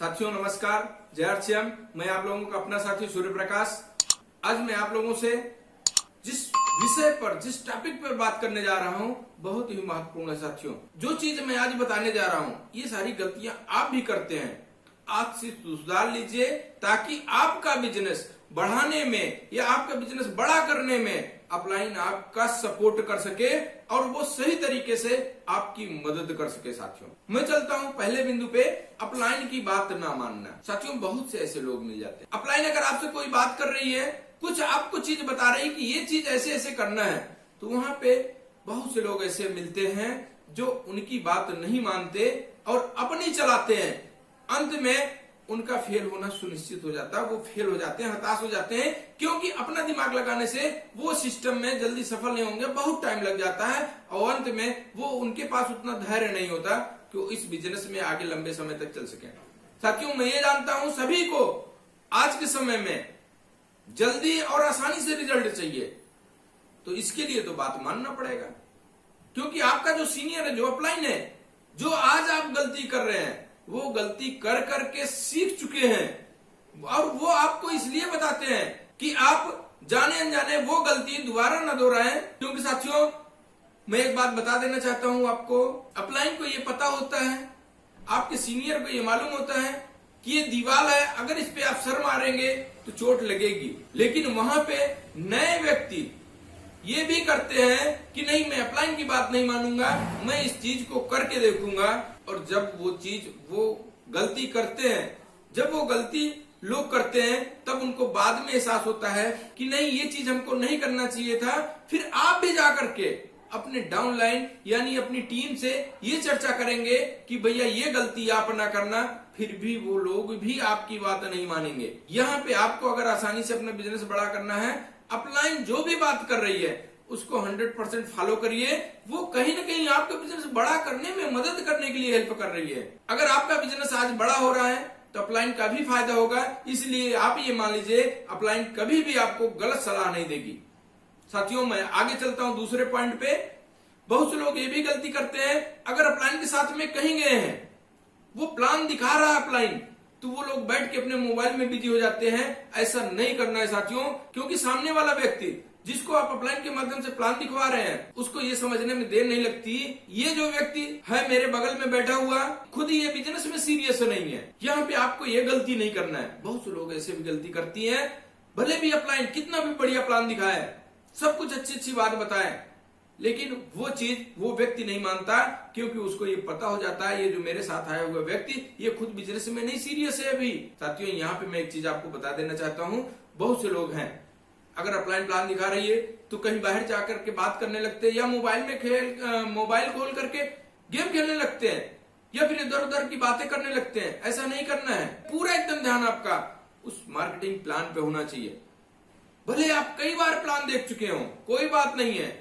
साथियों नमस्कार, जय अर्चयम। मैं आप लोगों का अपना साथी सूर्य प्रकाश। आज मैं आप लोगों से जिस विषय पर, जिस टॉपिक पर बात करने जा रहा हूं बहुत ही महत्वपूर्ण है साथियों। जो चीज मैं आज बताने जा रहा हूं ये सारी गलतियां आप भी करते हैं। आज से सुधार लीजिए ताकि आपका बिजनेस बढ़ाने में या आपका बिजनेस बड़ा करने में अपलाइन आपका सपोर्ट कर सके और वो सही तरीके से आपकी मदद कर सके। साथियों मैं चलता हूं पहले बिंदु पे, अपलाइन की बात ना मानना। साथियों बहुत से ऐसे लोग मिल जाते हैं, अपलाइन अगर आपसे कोई बात कर रही है, कुछ आपको चीज बता रही कि ये चीज ऐसे ऐसे करना है, तो वहां पे बहुत से लोग ऐसे मिलते हैं जो उनकी बात नहीं मानते और अपनी चलाते हैं। अंत में उनका फेल होना सुनिश्चित हो जाता है, वो फेल हो जाते हैं, हताश हो जाते हैं, क्योंकि अपना दिमाग लगाने से वो सिस्टम में जल्दी सफल नहीं होंगे, बहुत टाइम लग जाता है और अंत में वो उनके पास उतना धैर्य नहीं होता कि वो इस बिजनेस में आगे लंबे समय तक चल सके। साथियों मैं ये जानता हूं सभी को आज के समय में जल्दी और आसानी से रिजल्ट चाहिए, तो इसके लिए तो बात मानना पड़ेगा, क्योंकि आपका जो सीनियर है, जो अपलाइन है, जो आज आप गलती कर रहे हैं वो गलती कर करके सीख चुके हैं और वो आपको इसलिए बताते हैं कि आप जाने अनजाने वो गलती दोबारा न दोहराएं। क्योंकि साथियों मैं एक बात बता देना चाहता हूं आपको, अपलाइन को ये पता होता है, आपके सीनियर को ये मालूम होता है कि ये दीवार है, अगर इस पे आप सर मारेंगे तो चोट लगेगी। लेकिन वहां पे नए व्यक्ति ये भी करते हैं कि नहीं, मैं अपलाइन की बात नहीं मानूंगा, मैं इस चीज को करके देखूंगा। और जब वो चीज, वो गलती करते हैं, जब वो गलती लोग करते हैं, तब उनको बाद में एहसास होता है कि नहीं ये चीज हमको नहीं करना चाहिए था। फिर आप भी जाकर के अपने डाउनलाइन यानी अपनी टीम से ये चर्चा करेंगे कि भैया ये गलती आप ना करना, फिर भी वो लोग भी आपकी बात नहीं मानेंगे। यहाँ पे आपको अगर आसानी से अपना बिजनेस बड़ा करना है, अपलाइन जो भी बात कर रही है उसको 100% फॉलो करिए। वो कहीं ना कहीं आपका बिजनेस बड़ा करने में मदद करने के लिए हेल्प कर रही है। अगर आपका बिजनेस आज बड़ा हो रहा है तो अपलाइन का भी फायदा होगा, इसलिए आप ये मान लीजिए अपलाइन कभी भी आपको गलत सलाह नहीं देगी। साथियों मैं आगे चलता हूं दूसरे पॉइंट पे। बहुत से लोग ये भी गलती करते हैं, अगर अपलाइन के साथ में कहीं गए हैं, वो प्लान दिखा रहा है अपलाइन, तो वो लोग बैठ के अपने मोबाइल में बिजी हो जाते हैं। ऐसा नहीं करना है साथियों, क्योंकि सामने वाला व्यक्ति जिसको आप अपलाइन के माध्यम से प्लान दिखवा रहे हैं उसको ये समझने में देर नहीं लगती, ये जो व्यक्ति है मेरे बगल में बैठा हुआ खुद ये बिजनेस में सीरियस नहीं है। यहाँ पे आपको ये गलती नहीं करना है। बहुत से लोग ऐसे भी गलती करती हैं, भले भी अपलाइन कितना भी बढ़िया प्लान दिखाए, सब कुछ अच्छी अच्छी बात बताए, लेकिन वो चीज वो व्यक्ति नहीं मानता, क्योंकि उसको ये पता हो जाता है ये जो मेरे साथ आया हुआ व्यक्ति ये खुद बिजनेस में नहीं सीरियस है अभी। साथियों यहाँ पे मैं एक चीज आपको बता देना चाहता हूँ, बहुत से लोग हैं अगर अपलाइन प्लान दिखा रही है तो कहीं बाहर जाकर के बात करने लगते हैं, या मोबाइल में मोबाइल खोल करके गेम खेलने लगते हैं, या फिर इधर उधर की बातें करने लगते हैं। ऐसा नहीं करना है, पूरा एकदम ध्यान आपका उस मार्केटिंग प्लान पे होना चाहिए। भले आप कई बार प्लान देख चुके हो, कोई बात नहीं है,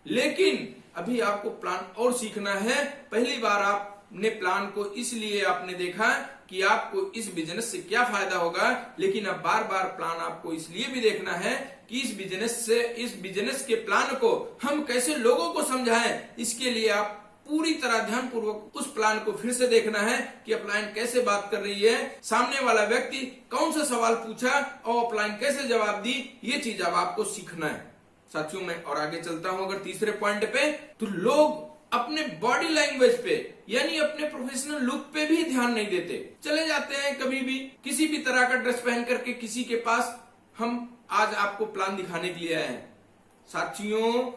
लेकिन अभी आपको प्लान और सीखना है। पहली बार आपने प्लान को इसलिए आपने देखा कि आपको इस बिजनेस से क्या फायदा होगा, लेकिन अब बार बार प्लान आपको इसलिए भी देखना है कि इस बिजनेस के प्लान को हम कैसे लोगों को समझाएं। इसके लिए आप पूरी तरह ध्यान पूर्वक उस प्लान को फिर से देखना है कि अपलाइन कैसे बात कर रही है, सामने वाला व्यक्ति कौन सा सवाल पूछा और अपलाइन कैसे जवाब दी, ये चीज अब आपको सीखना है। साथियों मैं और आगे चलता हूं अगर तीसरे पॉइंट पे, तो लोग अपने बॉडी लैंग्वेज पे यानी अपने प्रोफेशनल लुक पे भी ध्यान नहीं देते। चले जाते हैं कभी भी किसी भी तरह का ड्रेस पहन करके किसी के पास, हम आज आपको प्लान दिखाने के लिए आए हैं। साथियों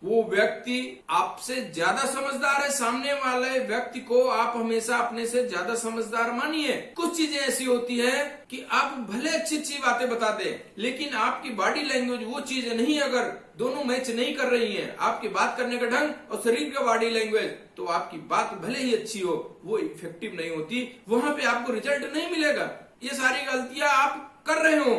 वो व्यक्ति आपसे ज्यादा समझदार है, सामने वाले व्यक्ति को आप हमेशा अपने से ज्यादा समझदार मानिए। कुछ चीजें ऐसी होती है कि आप भले अच्छी अच्छी बातें बता दें, लेकिन आपकी बॉडी लैंग्वेज वो चीज नहीं, अगर दोनों मैच नहीं कर रही है, आपके बात करने का ढंग और शरीर का बॉडी लैंग्वेज, तो आपकी बात भले ही अच्छी हो वो इफेक्टिव नहीं होती, वहां पे आपको रिजल्ट नहीं मिलेगा। ये सारी गलतियां आप कर रहे हो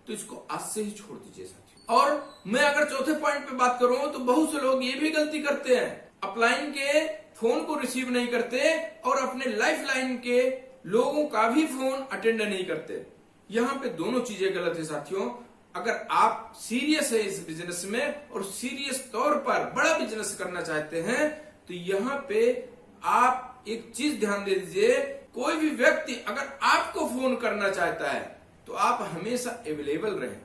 तो इसको आज से ही छोड़ दीजिए साथियों। और मैं अगर चौथे पॉइंट पे बात करूं तो बहुत से लोग ये भी गलती करते हैं, अपलाइन के फोन को रिसीव नहीं करते और अपने लाइफ लाइन के लोगों का भी फोन अटेंड नहीं करते। यहाँ पे दोनों चीजें गलत है साथियों। अगर आप सीरियस है इस बिजनेस में और सीरियस तौर पर बड़ा बिजनेस करना चाहते हैं, तो यहाँ पे आप एक चीज ध्यान दे दीजिए, कोई भी व्यक्ति अगर आपको फोन करना चाहता है तो आप हमेशा अवेलेबल रहें।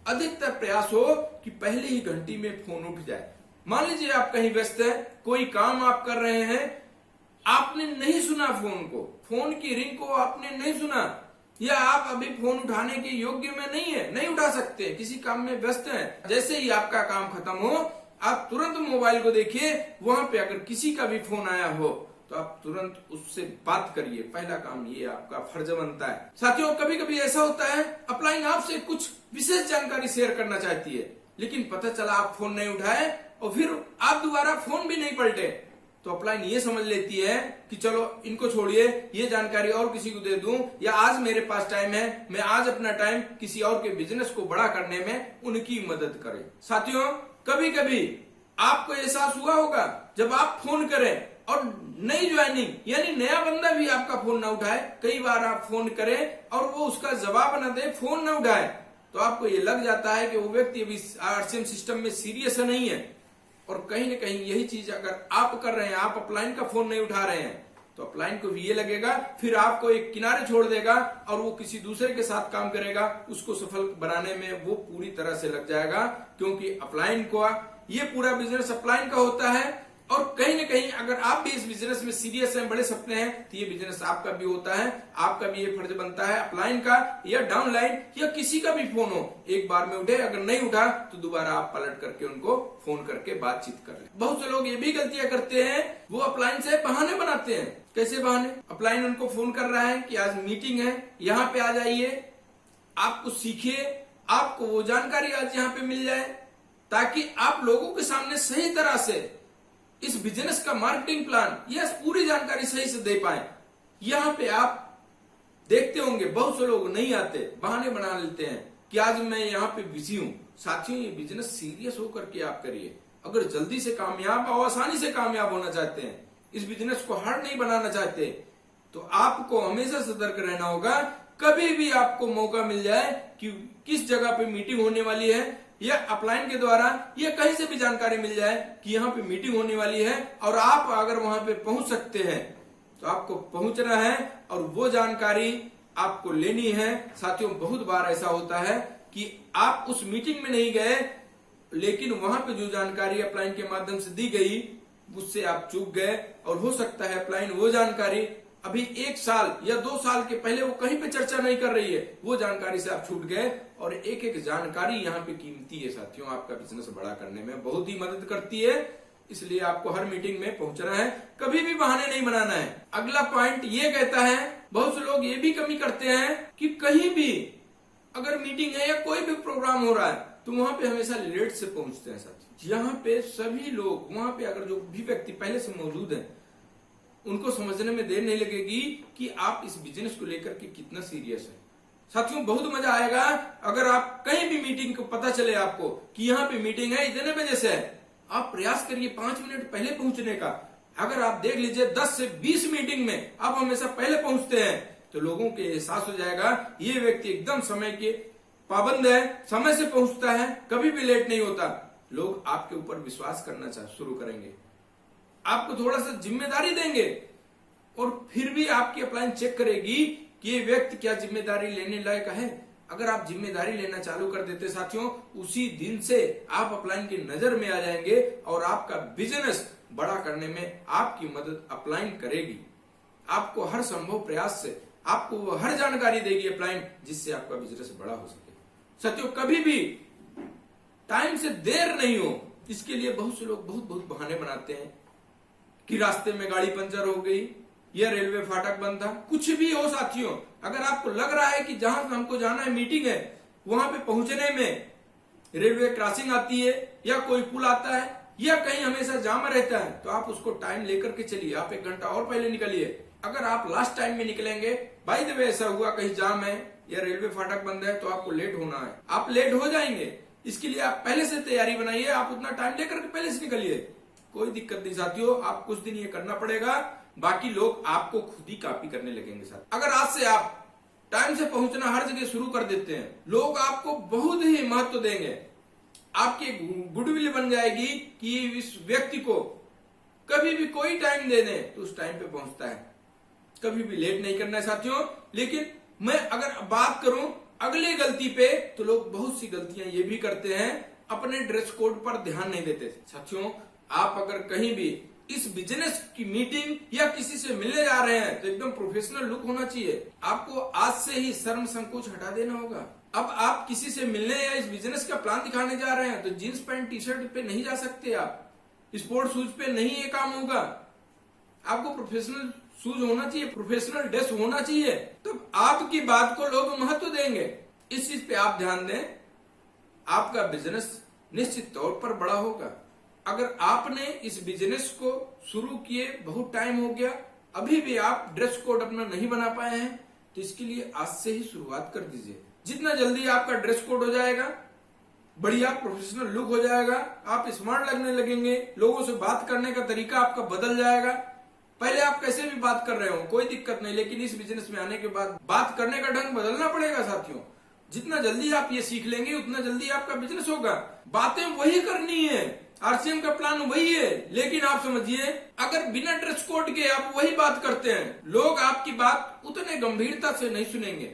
अधिकतर प्रयास हो कि पहले ही घंटी में फोन उठ जाए। मान लीजिए आप कहीं व्यस्त हैं, कोई काम आप कर रहे हैं, आपने नहीं सुना फोन को, फोन की रिंग को आपने नहीं सुना, या आप अभी फोन उठाने के योग्य में नहीं है, नहीं उठा सकते, किसी काम में व्यस्त हैं। जैसे ही आपका काम खत्म हो आप तुरंत मोबाइल को देखिए, वहां पे अगर किसी का भी फोन आया हो तो आप तुरंत उससे बात करिए। पहला काम ये आपका फर्ज बनता है। साथियों, कभी कभी ऐसा होता है अपलाइन आपसे कुछ विशेष जानकारी शेयर करना चाहती है, लेकिन पता चला आप फोन नहीं उठाए और फिर आप दोबारा फोन भी नहीं पलटे, तो अपलाइन ये समझ लेती है कि चलो इनको छोड़िए, ये जानकारी और किसी को दे दूं, या आज मेरे पास टाइम है, मैं आज अपना टाइम किसी और के बिजनेस को बड़ा करने में उनकी मदद करें। साथियों, कभी कभी आपको एहसास हुआ होगा जब आप फोन करें और नई ज्वाइनिंग यानी नया बंदा भी आपका फोन ना उठाए, कई बार आप फोन करें और वो उसका जवाब न दे, फोन न उठाए, तो आपको ये लग जाता है कि वो व्यक्ति अभी आरसीएम सिस्टम में सीरियस नहीं है। और कहीं न कहीं यही चीज अगर आप कर रहे हैं, आप अपलाइन का फोन नहीं उठा रहे हैं, तो अपलाइन को भी ये लगेगा, फिर आपको एक किनारे छोड़ देगा और वो किसी दूसरे के साथ काम करेगा, उसको सफल बनाने में वो पूरी तरह से लग जाएगा, क्योंकि अपलाइन को ये पूरा बिजनेस अपलाइन का होता है। और कहीं न कहीं अगर आप भी इस बिजनेस में सीरियस हैं, बड़े सपने हैं, तो ये बिजनेस आपका भी होता है, आपका भी ये फर्ज बनता है अपलाइन का या डाउनलाइन या किसी का भी फोन हो, एक बार में उठे, अगर नहीं उठा तो दोबारा आप पलट करके उनको फोन करके बातचीत कर लें। बहुत से लोग ये भी गलतियां करते हैं, वो अपलाइन से बहाने बनाते हैं। कैसे बहाने? अपलाइन उनको फोन कर रहा है कि आज मीटिंग है, यहाँ पे आ जाइए, आप कुछ सीखिए, आपको वो जानकारी आज यहाँ पे मिल जाए, ताकि आप लोगों के सामने सही तरह से इस बिजनेस का मार्केटिंग प्लान या पूरी जानकारी सही से दे पाए। यहाँ पे आप देखते होंगे बहुत से लोग नहीं आते, बहाने बना लेते हैं कि आज मैं यहाँ पे बिजी हूं। साथियों, ये बिजनेस सीरियस होकर के आप करिए। अगर जल्दी से कामयाब और आसानी से कामयाब होना चाहते हैं, इस बिजनेस को हार्ड नहीं बनाना चाहते, तो आपको हमेशा सतर्क रहना होगा। कभी भी आपको मौका मिल जाए कि किस जगह पे मीटिंग होने वाली है, या अपलाइन के द्वारा या कहीं से भी जानकारी मिल जाए कि यहाँ पे मीटिंग होने वाली है और आप अगर वहां पे पहुंच सकते हैं, तो आपको पहुंचना है और वो जानकारी आपको लेनी है। साथियों, बहुत बार ऐसा होता है कि आप उस मीटिंग में नहीं गए, लेकिन वहां पे जो जानकारी अपलाइन के माध्यम से दी गई उससे आप चूक गए, और हो सकता है अपलाइन वो जानकारी अभी 1 साल या 2 साल के पहले वो कहीं पे चर्चा नहीं कर रही है, वो जानकारी से आप छूट गए। और एक एक जानकारी यहाँ पे कीमती है साथियों, आपका बिजनेस बड़ा करने में बहुत ही मदद करती है। इसलिए आपको हर मीटिंग में पहुंचना है, कभी भी बहाने नहीं बनाना है। अगला पॉइंट ये कहता है, बहुत से लोग ये भी कमी करते हैं कि कहीं भी अगर मीटिंग है या कोई भी प्रोग्राम हो रहा है तो वहां पे हमेशा लेट से पहुंचते हैं साथी। यहाँ पे सभी लोग, वहां पे अगर जो भी व्यक्ति पहले से मौजूद है, उनको समझने में देर नहीं लगेगी कि आप इस बिजनेस को लेकर के कितना सीरियस है। साथियों, बहुत मजा आएगा अगर आप कहीं भी मीटिंग को पता चले आपको कि यहाँ पे मीटिंग है, इतने बजे से है, आप प्रयास करिए 5 मिनट पहले पहुंचने का। अगर आप देख लीजिए 10 से 20 मीटिंग में आप हमेशा पहले पहुंचते हैं, तो लोगों के एहसास हो जाएगा ये व्यक्ति एकदम समय के पाबंद है, समय से पहुंचता है, कभी भी लेट नहीं होता। लोग आपके ऊपर विश्वास करना शुरू करेंगे, आपको थोड़ा सा जिम्मेदारी देंगे, और फिर भी आपकी अपलाइन चेक करेगी कि ये व्यक्ति क्या जिम्मेदारी लेने लायक है। अगर आप जिम्मेदारी लेना चालू कर देते साथियों, उसी दिन से आप अपलाइन की नजर में आ जाएंगे और आपका बिजनेस बड़ा करने में आपकी मदद अपलाइन करेगी। आपको हर संभव प्रयास से आपको वो हर जानकारी देगी अपलाइन, जिससे आपका बिजनेस बड़ा हो सके। साथियों, कभी भी टाइम से देर नहीं हो, इसके लिए बहुत से लोग बहुत बहाने बनाते हैं कि रास्ते में गाड़ी पंचर हो गई या रेलवे फाटक बंद था, कुछ भी हो साथियों। अगर आपको लग रहा है कि जहां हमको जाना है, मीटिंग है, वहां पे पहुंचने में रेलवे क्रॉसिंग आती है या कोई पुल आता है या कहीं हमेशा जाम रहता है, तो आप उसको टाइम लेकर के चलिए, आप 1 घंटा और पहले निकलिए। अगर आप लास्ट टाइम में निकलेंगे, बाय द वे ऐसा हुआ कहीं जाम है या रेलवे फाटक बंद है, तो आपको लेट होना है, आप लेट हो जाएंगे। इसके लिए आप पहले से तैयारी बनाइए, आप उतना टाइम लेकर के पहले से निकलिए, कोई दिक्कत नहीं साथियों। आप कुछ दिन ये करना पड़ेगा, बाकी लोग आपको खुद ही कॉपी करने लगेंगे साथ। अगर आज से आप टाइम से पहुंचना हर जगह शुरू कर देते हैं, लोग आपको बहुत ही महत्व देंगे, आपकी गुडविल बन जाएगी कि इस व्यक्ति को कभी भी कोई टाइम दे दें तो उस टाइम पे पहुंचता है। कभी भी लेट नहीं करना है साथियों। लेकिन मैं अगर बात करूं अगली गलती पे, तो लोग बहुत सी गलतियां ये भी करते हैं, अपने ड्रेस कोड पर ध्यान नहीं देते। साथियों, आप अगर कहीं भी इस बिजनेस की मीटिंग या किसी से मिलने जा रहे हैं तो एकदम प्रोफेशनल लुक होना चाहिए। आपको आज से ही शर्म संकोच हटा देना होगा। अब आप किसी से मिलने या इस बिजनेस का प्लान दिखाने जा रहे हैं तो जींस पैंट टी शर्ट पे नहीं जा सकते, आप स्पोर्ट शूज पे नहीं ये काम होगा। आपको प्रोफेशनल शूज होना चाहिए, प्रोफेशनल ड्रेस होना चाहिए, तब आपकी बात को लोग महत्व देंगे। इस चीज पे आप ध्यान दें, आपका बिजनेस निश्चित तौर पर बड़ा होगा। अगर आपने इस बिजनेस को शुरू किए बहुत टाइम हो गया, अभी भी आप ड्रेस कोड अपना नहीं बना पाए हैं, तो इसके लिए आज से ही शुरुआत कर दीजिए। जितना जल्दी आपका ड्रेस कोड हो जाएगा, बढ़िया प्रोफेशनल लुक हो जाएगा, आप स्मार्ट लगने लगेंगे, लोगों से बात करने का तरीका आपका बदल जाएगा। पहले आप कैसे भी बात कर रहे हो कोई दिक्कत नहीं, लेकिन इस बिजनेस में आने के बाद बात करने का ढंग बदलना पड़ेगा साथियों। जितना जल्दी आप ये सीख लेंगे उतना जल्दी आपका बिजनेस होगा। बातें वही करनी है, आरसीएम का प्लान वही है, लेकिन आप समझिए अगर बिना ड्रेस कोड के आप वही बात करते हैं, लोग आपकी बात उतने गंभीरता से नहीं सुनेंगे,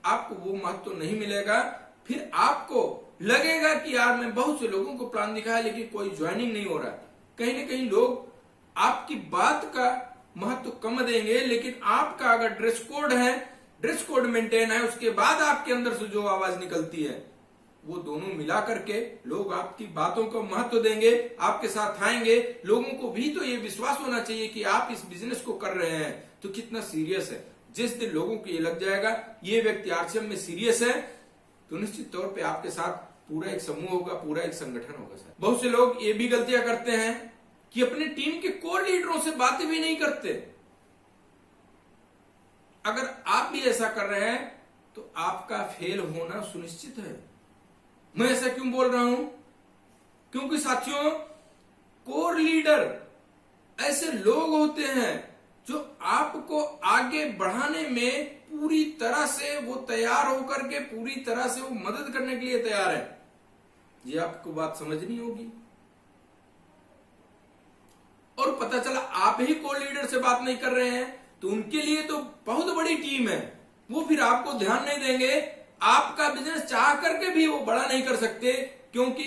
आपको वो महत्व तो नहीं मिलेगा। फिर आपको लगेगा कि यार मैं बहुत से लोगों को प्लान दिखाया लेकिन कोई ज्वाइनिंग नहीं हो रहा। कहीं ना कहीं लोग आपकी बात का महत्व कम देंगे, लेकिन आपका अगर ड्रेस कोड है, ड्रेस कोड मेंटेन है, उसके बाद आपके अंदर से जो आवाज निकलती है, वो दोनों मिला करके लोग आपकी बातों को महत्व देंगे, आपके साथ आएंगे। लोगों को भी तो ये विश्वास होना चाहिए कि आप इस बिजनेस को कर रहे हैं तो कितना सीरियस है। जिस दिन लोगों को ये लग जाएगा ये व्यक्ति आरसीएम में सीरियस है, तो निश्चित तौर पे आपके साथ पूरा एक समूह होगा, पूरा एक संगठन होगा। सर, बहुत से लोग ये भी गलतियां करते हैं कि अपनी टीम के कोर लीडरों से बातें भी नहीं करते। अगर आप भी ऐसा कर रहे हैं तो आपका फेल होना सुनिश्चित है। मैं ऐसा क्यों बोल रहा हूं? क्योंकि साथियों, कोर लीडर ऐसे लोग होते हैं जो आपको आगे बढ़ाने में पूरी तरह से वो तैयार होकर के, पूरी तरह से वो मदद करने के लिए तैयार है। ये आपको बात समझनी होगी। और पता चला आप ही कोर लीडर से बात नहीं कर रहे हैं तो उनके लिए तो बहुत बड़ी टीम है, वो फिर आपको ध्यान नहीं देंगे। आपका बिजनेस चाह करके भी वो बड़ा नहीं कर सकते, क्योंकि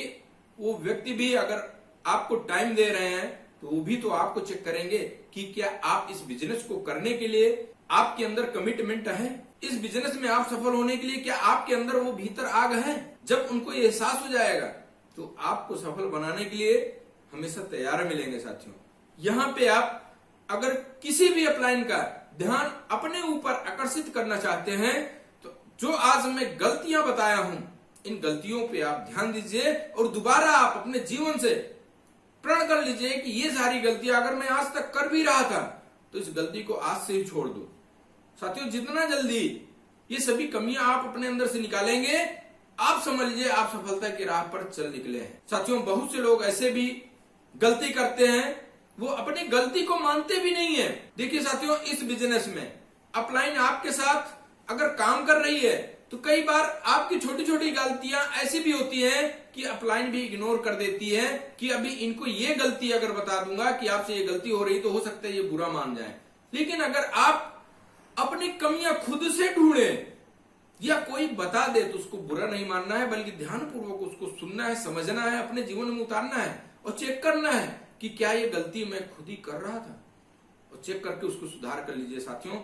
वो व्यक्ति भी अगर आपको टाइम दे रहे हैं तो वो भी तो आपको चेक करेंगे कि क्या आप इस बिजनेस को करने के लिए आपके अंदर कमिटमेंट है, इस बिजनेस में आप सफल होने के लिए क्या आपके अंदर वो भीतर आग है। जब उनको ये एहसास हो जाएगा तो आपको सफल बनाने के लिए हमेशा तैयार मिलेंगे। साथियों, यहाँ पे आप अगर किसी भी अपलाइन का ध्यान अपने ऊपर आकर्षित करना चाहते हैं तो जो आज मैं गलतियां बताया हूं, इन गलतियों पे आप ध्यान दीजिए और दोबारा आप अपने जीवन से प्रण कर लीजिए कि ये सारी गलतियां अगर मैं आज तक कर भी रहा था तो इस गलती को आज से ही छोड़ दो। साथियों, जितना जल्दी ये सभी कमियां आप अपने अंदर से निकालेंगे, आप समझ लीजिए आप सफलता की राह पर चल निकले हैं। साथियों, बहुत से लोग ऐसे भी गलती करते हैं, वो अपनी गलती को मानते भी नहीं है। देखिए साथियों, इस बिजनेस में अपलाइन आपके साथ अगर काम कर रही है तो कई बार आपकी छोटी छोटी गलतियां ऐसी भी होती हैं कि अपलाइन भी इग्नोर कर देती है कि अभी इनको ये गलती अगर बता दूंगा कि आपसे ये गलती हो रही तो हो सकता है ये बुरा मान जाए। लेकिन अगर आप अपनी कमियां खुद से ढूंढे या कोई बता दे तो उसको बुरा नहीं मानना है, बल्कि ध्यानपूर्वक उसको सुनना है, समझना है, अपने जीवन में उतारना है और चेक करना है कि क्या ये गलती मैं खुद ही कर रहा था, और चेक करके उसको सुधार कर लीजिए। साथियों,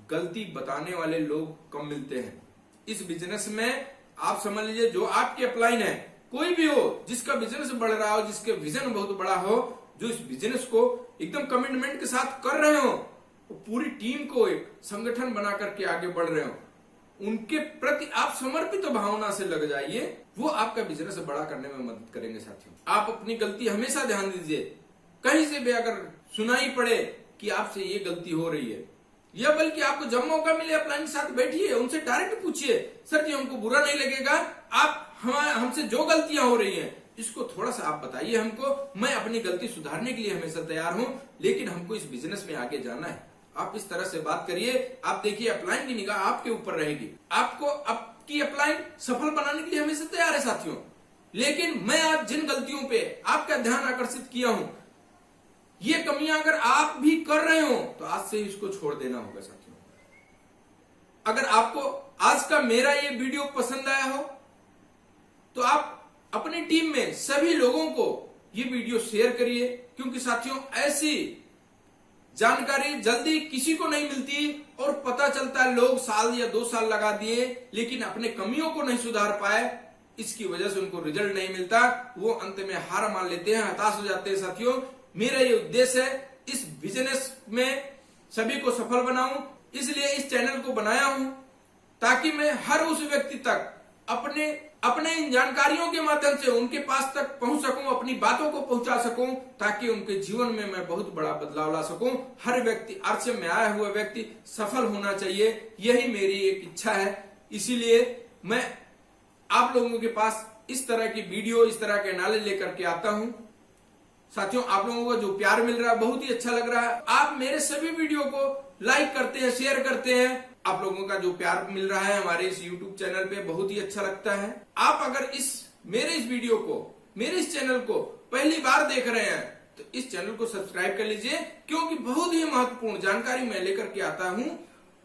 गलती बताने वाले लोग कम मिलते हैं इस बिजनेस में। आप समझ लीजिए जो आपके अपलाइन है, कोई भी हो, जिसका बिजनेस बढ़ रहा हो, जिसके विजन बहुत बड़ा हो, जो इस बिजनेस को एकदम कमिटमेंट के साथ कर रहे हो, पूरी टीम को एक संगठन बना करके आगे बढ़ रहे हो, उनके प्रति आप समर्पित भावना से लग जाइए, वो आपका बिजनेस बड़ा करने में मदद करेंगे। साथियों, आप अपनी गलती हमेशा ध्यान दीजिए। कहीं से भी अगर सुनाई पड़े कि आपसे ये गलती हो रही है, या बल्कि आपको जब मौका मिले अपलाइन के साथ बैठिए, उनसे डायरेक्ट पूछिए, सर जी हमको बुरा नहीं लगेगा, आप हमसे जो गलतियां हो रही हैं इसको थोड़ा सा आप बताइए हमको, मैं अपनी गलती सुधारने के लिए हमेशा तैयार हूं, लेकिन हमको इस बिजनेस में आगे जाना है। आप इस तरह से बात करिए, आप देखिए अपलाइन की निगाह आपके ऊपर रहेगी, आपको आपकी अपलाइन सफल बनाने के लिए हमेशा तैयार है। साथियों, लेकिन मैं आज जिन गलतियों पे आपका ध्यान आकर्षित किया हूं, ये कमियां अगर आप भी कर रहे हो तो आज से इसको छोड़ देना होगा साथियों। अगर आपको आज का मेरा ये वीडियो पसंद आया हो तो आप अपनी टीम में सभी लोगों को ये वीडियो शेयर करिए, क्योंकि साथियों ऐसी जानकारी जल्दी किसी को नहीं मिलती और पता चलता है लोग साल या 2 साल लगा दिए लेकिन अपने कमियों को नहीं सुधार पाए, इसकी वजह से उनको रिजल्ट नहीं मिलता, वो अंत में हार मान लेते हैं, हताश हो जाते हैं। साथियों मेरा ये उद्देश्य है इस बिजनेस में सभी को सफल बनाऊं, इसलिए इस चैनल को बनाया हूं ताकि मैं हर उस व्यक्ति तक अपने इन जानकारियों के माध्यम से उनके पास तक पहुंच सकूं, अपनी बातों को पहुंचा सकूं, ताकि उनके जीवन में मैं बहुत बड़ा बदलाव ला सकूं। हर व्यक्ति, आश्रम में आया हुआ व्यक्ति सफल होना चाहिए, यही मेरी एक इच्छा है। इसीलिए मैं आप लोगों के पास इस तरह की वीडियो, इस तरह के नॉलेज लेकर के आता हूं। साथियों आप लोगों को जो प्यार मिल रहा है बहुत ही अच्छा लग रहा है। आप मेरे सभी वीडियो को लाइक करते हैं, शेयर करते हैं, आप लोगों का जो प्यार मिल रहा है हमारे इस YouTube चैनल पे बहुत ही अच्छा लगता है। आप अगर मेरे इस वीडियो को, मेरे इस चैनल को पहली बार देख रहे हैं तो इस चैनल को सब्सक्राइब कर लीजिए, क्योंकि बहुत ही महत्वपूर्ण जानकारी मैं लेकर के आता हूं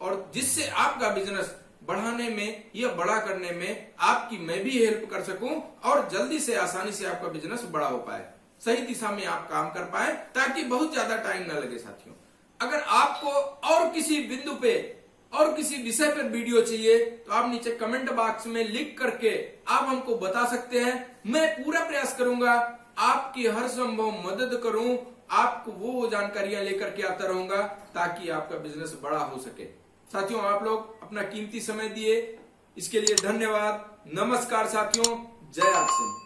और जिससे आपका बिजनेस बढ़ाने में या बड़ा करने में आपकी मैं भी हेल्प कर सकूं और जल्दी से आसानी से आपका बिजनेस बड़ा हो पाए, सही दिशा में आप काम कर पाए, ताकि बहुत ज्यादा टाइम न लगे। साथियों अगर आपको और किसी बिंदु पे और किसी विषय पर वीडियो चाहिए तो आप नीचे कमेंट बॉक्स में लिख करके आप हमको बता सकते हैं। मैं पूरा प्रयास करूंगा आपकी हर संभव मदद करूं, आपको वो जानकारियां लेकर के आता रहूंगा ताकि आपका बिजनेस बड़ा हो सके। साथियों आप लोग अपना कीमती समय दिए, इसके लिए धन्यवाद। नमस्कार साथियों, जय आर सिंह।